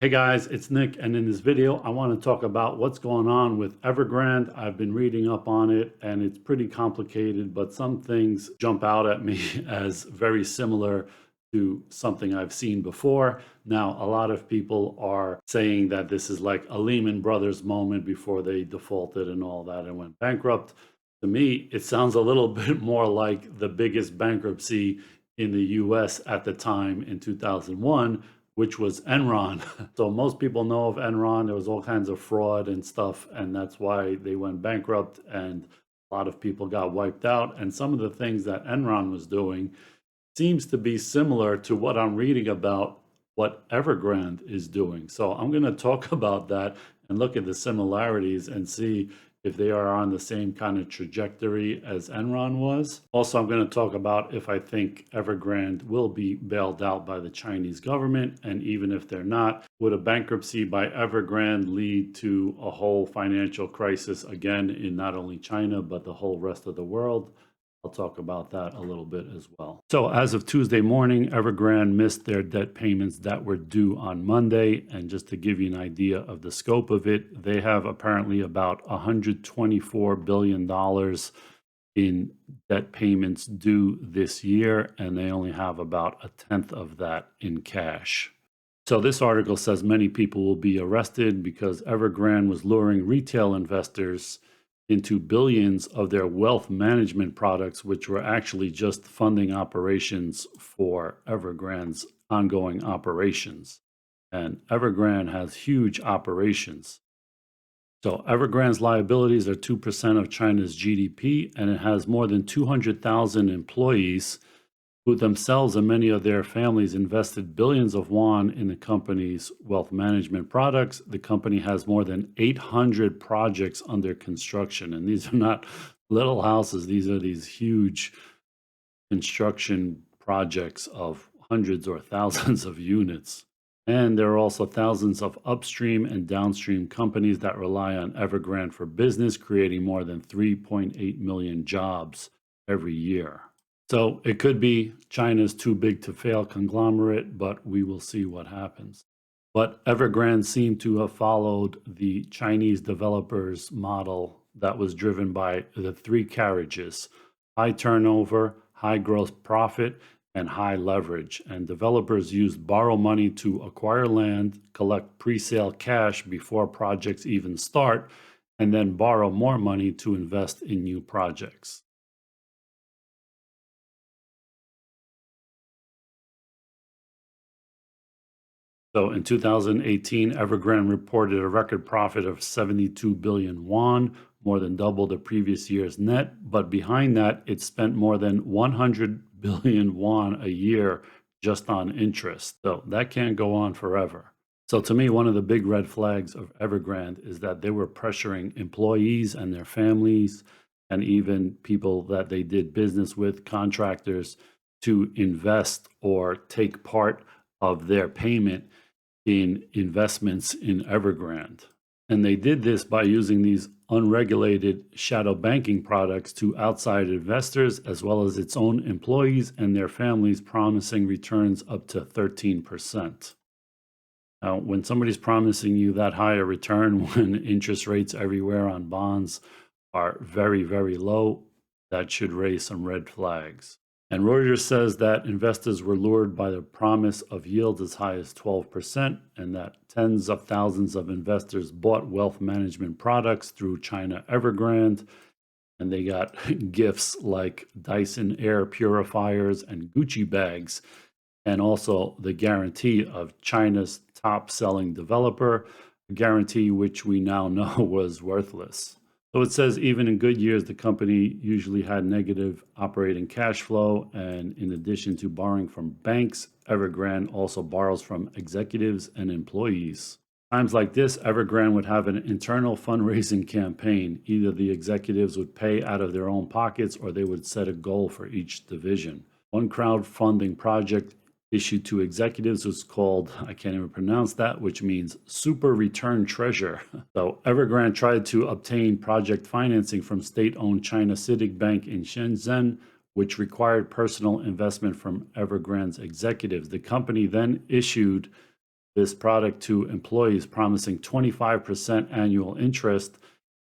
Hey guys, it's Nick, and in this video, I want to talk about what's going on with Evergrande. I've been reading up on it, and it's pretty complicated, but some things jump out at me as very similar to something I've seen before. Now, a lot of people are saying that this is like a Lehman Brothers moment before they defaulted and all that and went bankrupt. To me, it sounds a little bit more like the biggest bankruptcy in the US at the time in 2001, which was Enron. So most people know of Enron. There was all kinds of fraud and stuff, and that's why they went bankrupt and a lot of people got wiped out. And some of the things that Enron was doing seems to be similar to what I'm reading about what Evergrande is doing. So I'm going to talk about that and look at the similarities and see if they are on the same kind of trajectory as Enron was. Also, I'm going to talk about if I think Evergrande will be bailed out by the Chinese government, and even if they're not, would a bankruptcy by Evergrande lead to a whole financial crisis again in not only China, but the whole rest of the world? I'll talk about that a little bit as well. So as of Tuesday morning, Evergrande missed their debt payments that were due on Monday. And just to give you an idea of the scope of it, they have apparently about $124 billion in debt payments due this year, and they only have about a tenth of that in cash. So this article says many people will be arrested because Evergrande was luring retail investors into billions of their wealth management products, which were actually just funding operations for Evergrande's ongoing operations. And Evergrande has huge operations. So Evergrande's liabilities are 2% of China's GDP, and it has more than 200,000 employees who themselves and many of their families invested billions of yuan in the company's wealth management products. The company has more than 800 projects under construction, and these are not little houses. These are these huge construction projects of hundreds or thousands of units. And there are also thousands of upstream and downstream companies that rely on Evergrande for business, creating more than 3.8 million jobs every year. So it could be China's too big to fail conglomerate, but we will see what happens. But Evergrande seemed to have followed the Chinese developers model that was driven by the three carriages: high turnover, high gross profit, and high leverage. And developers used borrow money to acquire land, collect pre-sale cash before projects even start, and then borrow more money to invest in new projects. So in 2018, Evergrande reported a record profit of 72 billion yuan, more than double the previous year's net. But behind that, it spent more than 100 billion yuan a year just on interest. So that can't go on forever. So to me, one of the big red flags of Evergrande is that they were pressuring employees and their families and even people that they did business with, contractors, to invest or take part of their payment in investments in Evergrande. And they did this by using these unregulated shadow banking products to outside investors, as well as its own employees and their families, promising returns up to 13%. Now, when somebody's promising you that high a return when interest rates everywhere on bonds are very, very low, that should raise some red flags. And Reuters says that investors were lured by the promise of yields as high as 12%, and that tens of thousands of investors bought wealth management products through China Evergrande, and they got gifts like Dyson air purifiers and Gucci bags, and also the guarantee of China's top-selling developer, a guarantee which we now know was worthless. So it says even in good years, the company usually had negative operating cash flow. And in addition to borrowing from banks, Evergrande also borrows from executives and employees. Times like this, Evergrande would have an internal fundraising campaign. Either the executives would pay out of their own pockets or they would set a goal for each division. One crowdfunding project issued to executives was called, I can't even pronounce that, which means super return treasure. So Evergrande tried to obtain project financing from state-owned China CITIC Bank in Shenzhen, which required personal investment from Evergrande's executives. The company then issued this product to employees, promising 25% annual interest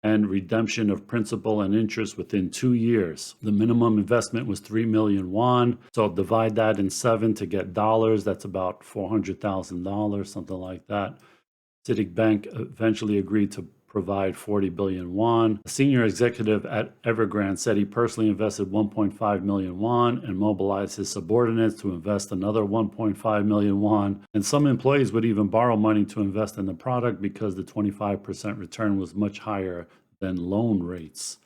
and redemption of principal and interest within 2 years. The minimum investment was 3 million won. So divide that in 7 to get dollars. That's about $400,000, something like that. Citibank eventually agreed to provide 40 billion won. A senior executive at Evergrande said he personally invested 1.5 million won and mobilized his subordinates to invest another 1.5 million won. And some employees would even borrow money to invest in the product because the 25% return was much higher than loan rates.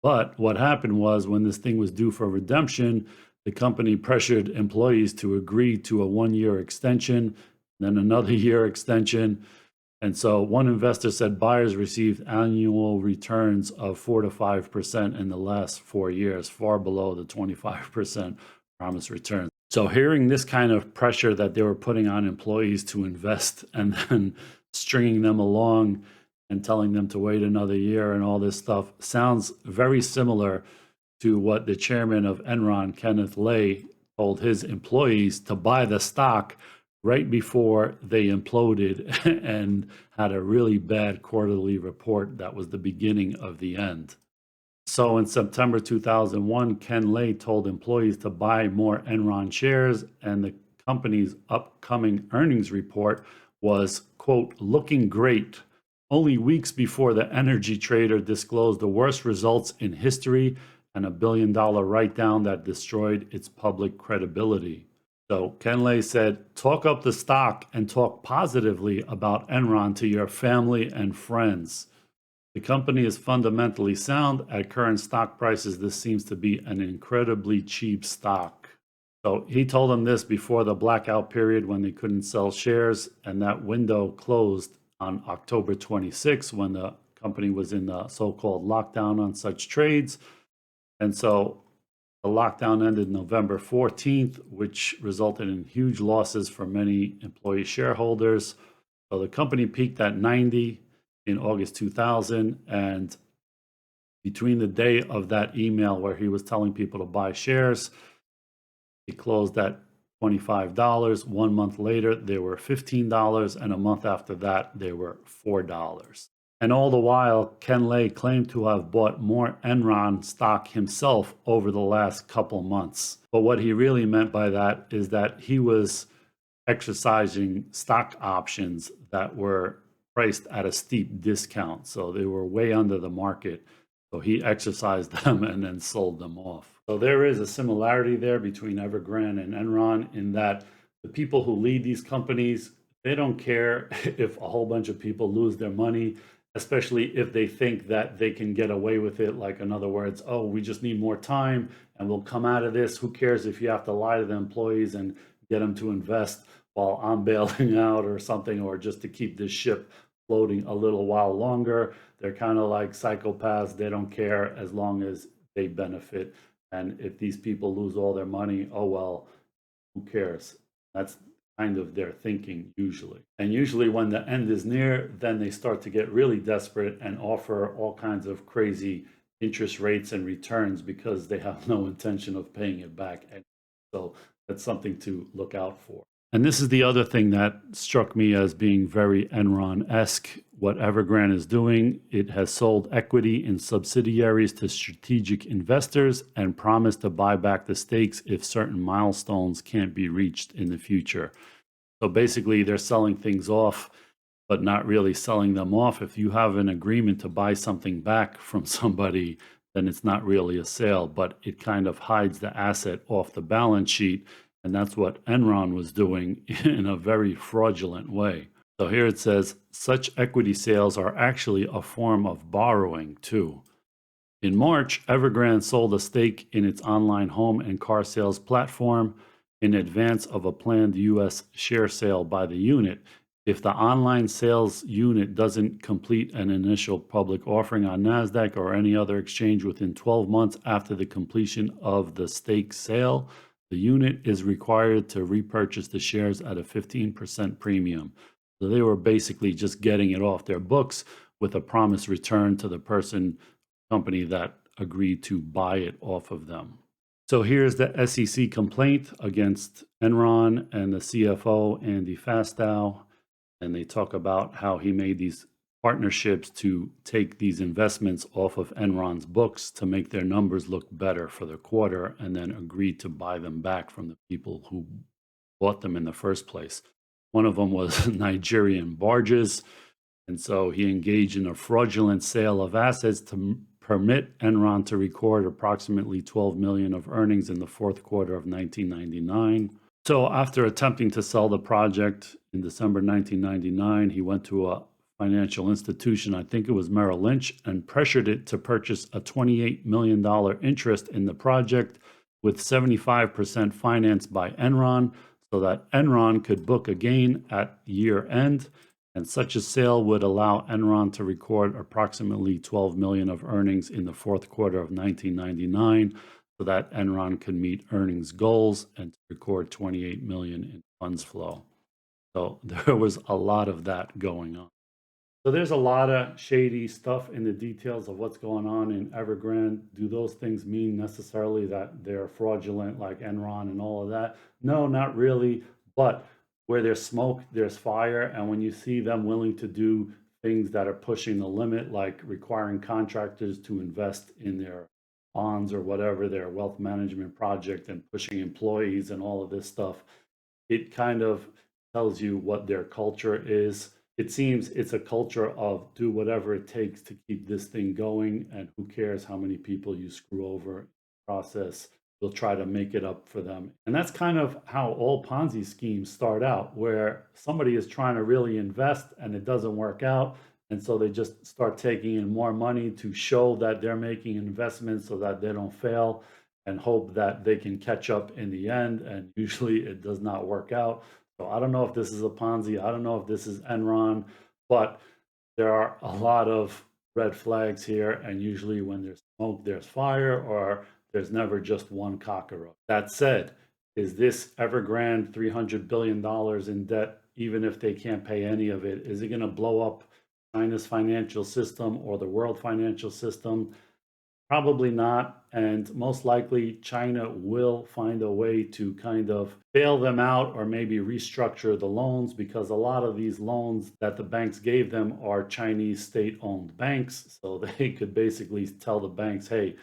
But what happened was when this thing was due for redemption, the company pressured employees to agree to a 1-year extension, then another year extension. And so one investor said buyers received annual returns of 4 to 5% in the last 4 years, far below the 25% promised return. So hearing this kind of pressure that they were putting on employees to invest and then stringing them along and telling them to wait another year and all this stuff sounds very similar to what the chairman of Enron, Kenneth Lay, told his employees to buy the stock right before they imploded and had a really bad quarterly report that was the beginning of the end. So in September 2001, Ken Lay told employees to buy more Enron shares, and the company's upcoming earnings report was, quote, looking great, only weeks before the energy trader disclosed the worst results in history and a $1 billion write-down that destroyed its public credibility. So Ken Lay said, talk up the stock and talk positively about Enron to your family and friends. The company is fundamentally sound. At current stock prices, this seems to be an incredibly cheap stock. So he told them this before the blackout period when they couldn't sell shares, and that window closed on October 26 when the company was in the so-called lockdown on such trades. And so the lockdown ended November 14th, which resulted in huge losses for many employee shareholders. So the company peaked at 90 in August 2000. And between the day of that email where he was telling people to buy shares, it closed at $25. 1 month later, they were $15. And a month after that, they were $4. And all the while, Ken Lay claimed to have bought more Enron stock himself over the last couple months. But what he really meant by that is that he was exercising stock options that were priced at a steep discount. So they were way under the market. So he exercised them and then sold them off. So there is a similarity there between Evergrande and Enron in that the people who lead these companies, they don't care if a whole bunch of people lose their money, especially if they think that they can get away with it. Like, in other words, oh, we just need more time and we'll come out of this. Who cares if you have to lie to the employees and get them to invest while I'm bailing out or something, or just to keep this ship floating a little while longer. They're kind of like psychopaths. They don't care as long as they benefit. And if these people lose all their money, oh, well, who cares? That's kind of their thinking usually. And usually when the end is near, then they start to get really desperate and offer all kinds of crazy interest rates and returns because they have no intention of paying it back. And so that's something to look out for. And this is the other thing that struck me as being very Enron-esque. What Evergrande is doing, it has sold equity in subsidiaries to strategic investors and promised to buy back the stakes if certain milestones can't be reached in the future. So basically, they're selling things off, but not really selling them off. If you have an agreement to buy something back from somebody, then it's not really a sale, but it kind of hides the asset off the balance sheet. And that's what Enron was doing in a very fraudulent way. So here it says, such equity sales are actually a form of borrowing too. In March, Evergrande sold a stake in its online home and car sales platform in advance of a planned U.S. share sale by the unit. If the online sales unit doesn't complete an initial public offering on NASDAQ or any other exchange within 12 months after the completion of the stake sale, the unit is required to repurchase the shares at a 15% premium. So they were basically just getting it off their books with a promised return to the company that agreed to buy it off of them. So here's the SEC complaint against Enron and the CFO, Andy Fastow. And they talk about how he made these partnerships to take these investments off of Enron's books to make their numbers look better for the quarter, and then agreed to buy them back from the people who bought them in the first place. One of them was Nigerian barges. And so he engaged in a fraudulent sale of assets to permit Enron to record approximately 12 million of earnings in the fourth quarter of 1999. So after attempting to sell the project in December 1999, he went to a financial institution, I think it was Merrill Lynch, and pressured it to purchase a $28 million interest in the project, with 75% financed by Enron, so that Enron could book a gain at year end. And such a sale would allow Enron to record approximately 12 million of earnings in the fourth quarter of 1999, so that Enron could meet earnings goals and to record 28 million in funds flow. So there was a lot of that going on. So there's a lot of shady stuff in the details of what's going on in Evergrande. Do those things mean necessarily that they're fraudulent like Enron and all of that? No, not really. But where there's smoke, there's fire. And when you see them willing to do things that are pushing the limit, like requiring contractors to invest in their bonds or whatever, their wealth management project, and pushing employees and all of this stuff, it kind of tells you what their culture is. It seems it's a culture of do whatever it takes to keep this thing going, and who cares how many people you screw over in the process. They'll try to make it up for them. And that's kind of how all Ponzi schemes start out, where somebody is trying to really invest and it doesn't work out. And so they just start taking in more money to show that they're making investments so that they don't fail, and hope that they can catch up in the end. And usually it does not work out. So I don't know if this is a Ponzi. I don't know if this is Enron, but there are a lot of red flags here. And usually when there's smoke, there's fire, or there's never just one cockroach. That said, is this Evergrande $300 billion in debt, even if they can't pay any of it, is it going to blow up China's financial system or the world financial system? Probably not. And most likely, China will find a way to kind of bail them out or maybe restructure the loans, because a lot of these loans that the banks gave them are Chinese state-owned banks. So they could basically tell the banks, hey,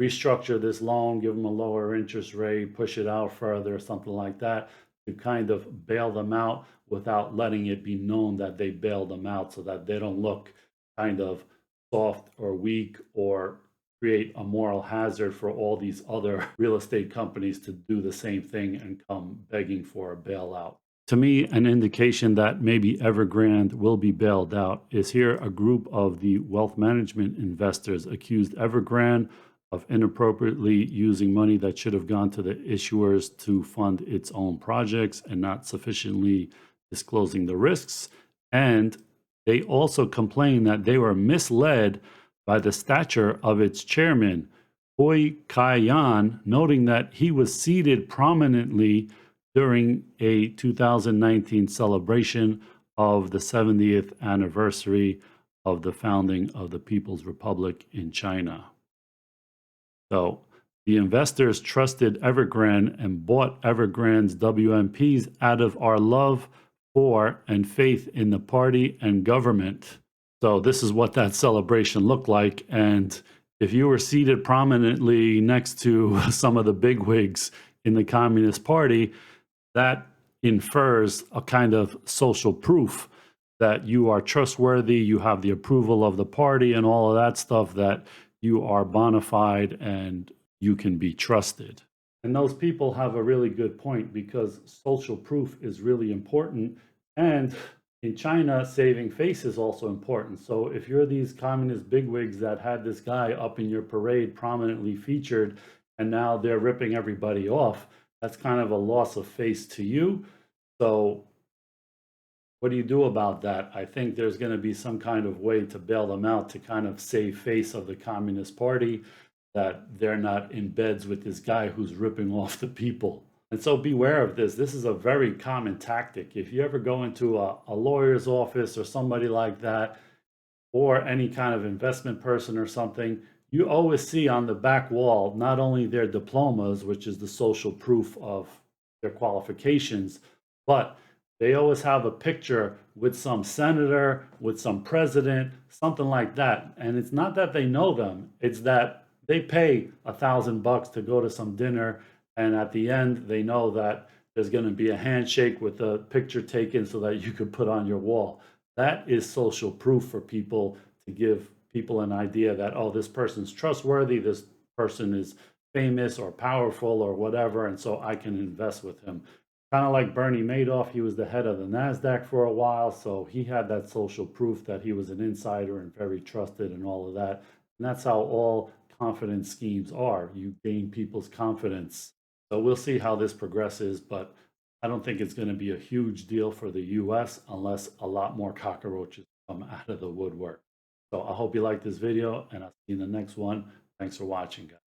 restructure this loan, give them a lower interest rate, push it out further, something like that, to kind of bail them out without letting it be known that they bailed them out, so that they don't look kind of soft or weak or create a moral hazard for all these other real estate companies to do the same thing and come begging for a bailout. To me, an indication that maybe Evergrande will be bailed out is here a group of the wealth management investors accused Evergrande of inappropriately using money that should have gone to the issuers to fund its own projects and not sufficiently disclosing the risks. And they also complain that they were misled by the stature of its chairman, Hui Kai-yan, noting that he was seated prominently during a 2019 celebration of the 70th anniversary of the founding of the People's Republic in China. So the investors trusted Evergrande and bought Evergrande's WMPs out of our love for and faith in the party and government. So this is what that celebration looked like. And if you were seated prominently next to some of the bigwigs in the Communist Party, that infers a kind of social proof that you are trustworthy, you have the approval of the party and all of that stuff, that you are bona fide and you can be trusted. And those people have a really good point, because social proof is really important. And in China, saving face is also important. So if you're these communist bigwigs that had this guy up in your parade prominently featured, and now they're ripping everybody off, that's kind of a loss of face to you. So what do you do about that? I think there's going to be some kind of way to bail them out, to kind of save face of the Communist Party, that they're not in beds with this guy who's ripping off the people. And so beware of this. This is a very common tactic. If you ever go into a lawyer's office or somebody like that, or any kind of investment person or something, you always see on the back wall not only their diplomas, which is the social proof of their qualifications, but they always have a picture with some senator, with some president, something like that. And it's not that they know them, it's that they pay $1,000 to go to some dinner. And at the end, they know that there's going to be a handshake with a picture taken so that you could put on your wall. That is social proof for people, to give people an idea that, oh, this person's trustworthy, this person is famous or powerful or whatever, and so I can invest with him. Kind of like Bernie Madoff, he was the head of the NASDAQ for a while, so he had that social proof that he was an insider and very trusted and all of that. And that's how all confidence schemes are. You gain people's confidence. So we'll see how this progresses, but I don't think it's going to be a huge deal for the US unless a lot more cockroaches come out of the woodwork. So I hope you like this video, and I'll see you in the next one. Thanks for watching, guys.